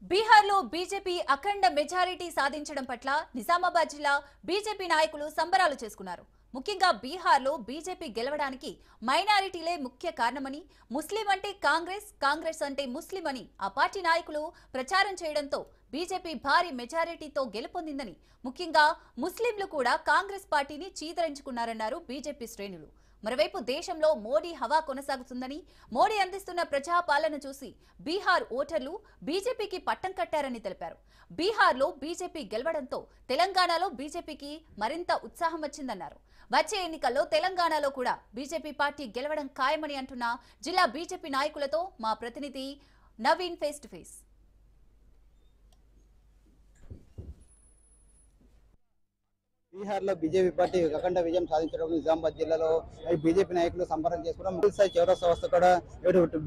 బీహార్లో బీజేపీ అఖండ మెజారిటీ సాధించడం పట్ల నిజామాబాద్ జిల్లా బీజేపీ నాయకులు సంబరాలు చేసుకున్నారు. ముఖ్యంగా బీహార్లో బీజేపీ గెలవడానికి మైనారిటీలే ముఖ్య కారణమని, ముస్లిం అంటే కాంగ్రెస్, కాంగ్రెస్ అంటే ముస్లిం అని ఆ పార్టీ నాయకులు ప్రచారం చేయడంతో బీజేపీ భారీ మెజారిటీతో గెలుపొందిందని, ముఖ్యంగా ముస్లింలు కూడా కాంగ్రెస్ పార్టీని చీదరించుకున్నారన్నారు బీజేపీ శ్రేణులు. మరోవైపు దేశంలో మోడీ హవా కొనసాగుతుందని, మోడీ అందిస్తున్న ప్రజాపాలన చూసి బీహార్ ఓటర్లు బీజేపీకి పట్టం కట్టారని తెలిపారు. బీహార్లో బీజేపీ గెలవడంతో తెలంగాణలో బీజేపీకి మరింత ఉత్సాహం వచ్చిందన్నారు. వచ్చే ఎన్నికల్లో తెలంగాణలో కూడా బీజేపీ పార్టీ గెలవడం ఖాయమని అంటున్న జిల్లా బీజేపీ నాయకులతో మా ప్రతినిధి నవీన్ ఫేస్ టు ఫేస్. బీహార్లో బీజేపీ పార్టీ అఖండ విజయం సాధించడం నిజామాబాద్ జిల్లాలో బీజేపీ నాయకులు సంబరం చేసుకోవడం, ముగిసాయి చౌరస్తా వ్యవస్థ కూడా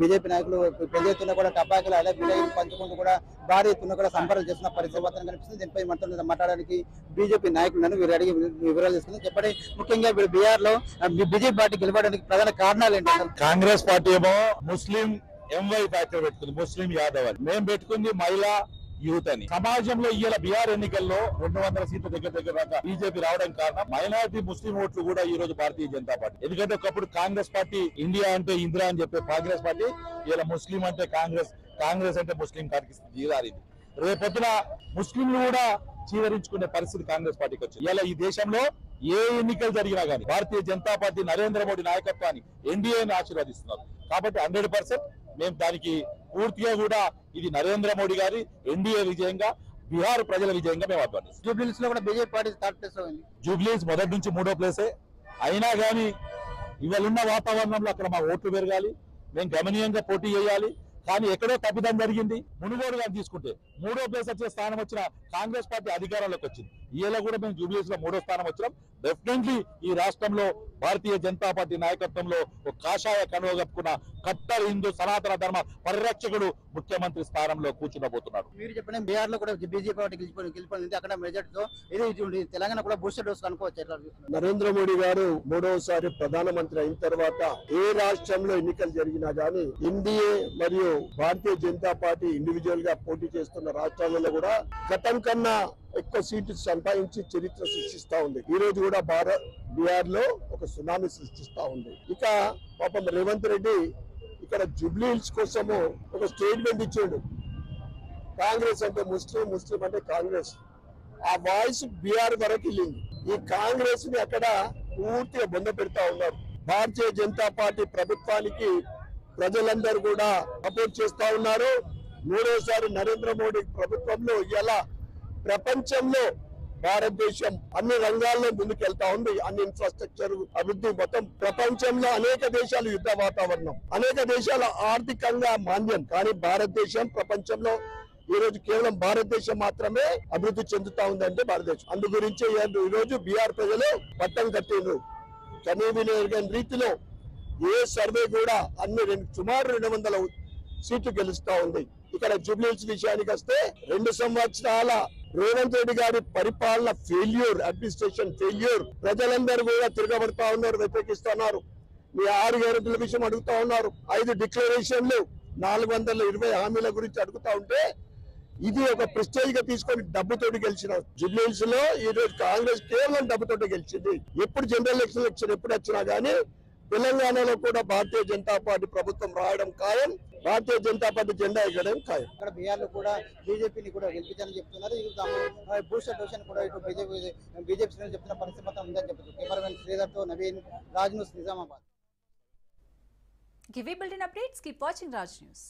బీజేపీ నాయకులు పెద్ద ఎత్తున కూడా టపాకులు అలా విలయం పంచుకుంటూ కూడా భారీ ఎత్తున కూడా సంబరం చేస్తున్న పరిస్థితి మాత్రం కనిపిస్తుంది. దీనిపై మనతో మాట్లాడడానికి బీజేపీ నాయకులను వీరు అడిగి వివరాలు తీసుకుంది. చెప్పండి, ముఖ్యంగా వీరు బీహార్లో బీజేపీ పార్టీ గెలవడానికి ప్రధాన కారణాలు ఏంటంటే? కాంగ్రెస్ పార్టీ ఏమో ముస్లిం ఎంవై ఫ్యాక్టర్ పెట్టుకుంది, ముస్లిం యాదవ్ అని. మేము పెట్టుకుంది మహిళా యూత్ అని. సమాజంలో ఇవాళ బీహార్ ఎన్నికల్లో 200 సీట్ల దగ్గర దాకా బీజేపీ రావడం కారణం మైనారిటీ ముస్లిం ఓట్లు కూడా ఈ రోజు భారతీయ జనతా పార్టీ. ఎందుకంటే ఒకప్పుడు కాంగ్రెస్ పార్టీ ఇండియా అంటే ఇందిరా అని చెప్పే కాంగ్రెస్ పార్టీ ఇలా ముస్లిం అంటే కాంగ్రెస్, కాంగ్రెస్ అంటే ముస్లిం జీరారింది. రేపొద్దున ముస్లింలు కూడా చీదరించుకునే పరిస్థితి కాంగ్రెస్ పార్టీకి వచ్చింది. ఇలా ఈ దేశంలో ఏ ఎన్నికలు జరిగినా కానీ భారతీయ జనతా పార్టీ నరేంద్ర మోడీ నాయకత్వాన్ని ఎన్డీఏని ఆశీర్వదిస్తున్నారు. కాబట్టి 100% మేము దానికి పూర్తిగా కూడా ఇది నరేంద్ర మోడీ గారి ఎన్డీఏ విజయంగా, బీహార్ ప్రజల విజయంగా మేము అభివర్ణిస్తాం. జూబ్లీహిల్స్ లో కూడా బీజేపీ పార్టీ థర్డ్ ప్లేస్ లో ఉంది. జూబ్లీహిల్స్ మొదటి నుంచి 3వ ప్లేసే అయినా కానీ ఇవాళ ఉన్న వాతావరణంలో అక్కడ మా ఓట్లు పెరగాలి, మేము గమనీయంగా పోటీ చేయాలి. కానీ ఎక్కడో తప్పిదం జరిగింది. మునుగోడు గారు తీసుకుంటే 3వ ప్లేస్ వచ్చే స్థానం వచ్చిన కాంగ్రెస్ పార్టీ అధికారంలోకి వచ్చింది. ఈలో కూడా మేము జూబ్లీహిల్స్ లో 3వ స్థానం వచ్చినాం. డెఫినెట్లీ ఈ రాష్ట్రంలో భారతీయ జనతా పార్టీ నాయకత్వంలో ఒక కాషాయ కనువ కప్పుకున్న కట్టర్ హిందూ సనాతన ధర్మ పరిరక్షకుడు ముఖ్యమంత్రి స్థానంలో కూర్చుండబోతున్నాడు. మీరు చెప్పండి, బీహార్ లో కూడా బీజేపీ పార్టీ గెలిచిపోయింది అక్కడ మెజార్టీతో. ఇది తెలంగాణ కూడా బూస్టర్ డోస్ అనుకోవచ్చు. నరేంద్ర మోడీ గారు 3వసారి ప్రధానమంత్రి అయిన తర్వాత ఏ రాష్ట్రంలో ఎన్నికలు జరిగినా గానీ ఎన్డీఏ మరియు భారతీయ జనతా పార్టీ ఇండివిజువల్ గా పోటీ చేస్తున్న రాష్ట్రాలలో కూడా గతం కన్నా ఎక్కువ సీట్లు సంపాదించి చరిత్ర సృష్టిస్తా ఉంది. ఈ రోజు కూడా బీహార్ లో ఒక సునామీ సృష్టిస్తా ఉంది. ఇక పాపం రేవంత్ రెడ్డి ఇక్కడ జూబ్లీహిల్స్ కోసము ఒక స్టేట్మెంట్ ఇచ్చాడు. కాంగ్రెస్ అంటే ముస్లిం, ముస్లిం అంటే కాంగ్రెస్. ఆ వాయిస్ బీహార్ వరకు వెళ్ళింది. ఈ కాంగ్రెస్ ని అక్కడ పూర్తిగా బొంద పెడతా ఉన్నారు. భారతీయ జనతా పార్టీ ప్రభుత్వానికి ప్రజలందరూ కూడా సపోర్ట్ చేస్తా ఉన్నారు. 3వసారి నరేంద్ర మోడీ ప్రభుత్వంలో ఇలా ప్రపంచంలో భారతదేశం అన్ని రంగాల్లో ముందుకెళ్తా ఉంది. అన్ని ఇన్ఫ్రాస్ట్రక్చర్ అభివృద్ధి మొత్తం ప్రపంచంలో అనేక దేశాలు యుద్ధ వాతావరణం, అనేక దేశాల ఆర్థికంగా మాంద్యం. కానీ భారతదేశం ప్రపంచంలో ఈ రోజు కేవలం భారతదేశం మాత్రమే అభివృద్ధి చెందుతా ఉందంటే భారతదేశం. అందు గురించి ఈ రోజు బీహార్ ప్రజలు పట్టం కట్టిండ్రు. కనీవిని రీతిలో ఏ సర్వే కూడా అన్ని సుమారు 200 సీట్లు గెలుస్తా ఉంది. ఇక్కడ జూబ్లీహిల్స్ విషయానికి వస్తే 2 సంవత్సరాల రేవంత్ రెడ్డి గారి పరిపాలన ఫెయిల్యూర్, అడ్మినిస్ట్రేషన్ ఫెయిల్యూర్. ప్రజలందరూ కూడా తిరగబడతా ఉన్నారు, వ్యతిరేకిస్తున్నారు. మీ 6 గ్యారెంటీల విషయం అడుగుతా ఉన్నారు. 5 డిక్లరేషన్లు, 420 హామీల గురించి అడుగుతా ఉంటే ఇది ఒక ప్రెస్టేజ్ గా తీసుకొని డబ్బుతోటి గెలిచిన జూబ్లీహిల్స్ లో ఈ రోజు కాంగ్రెస్ కేవలం డబ్బుతోటి గెలిచింది. ఎప్పుడు జనరల్ ఎలక్షన్ ఎప్పుడు వచ్చినా గానీ తెలంగాణలో కూడా భారతీయ జనతా పార్టీ ప్రభుత్వం రావడం ఖాయం, భారతీయ జనతా పార్టీ జెండా ఎగరడం ఖాయం. ఇక్కడ బీహార్ లో కూడా బీజేపీని కూడా గెలిపించాలని చెప్తున్నారు. బూస్టర్ డోస్ కూడా ఇటు బీజేపీ చెప్తున్న పరిస్థితి మొత్తం ఉందని చెప్తున్నారు. కెమెరామెన్ శ్రీధర్ తో Naveen, Raj news, Nizamabad. Give me building updates. Keep watching Raj News.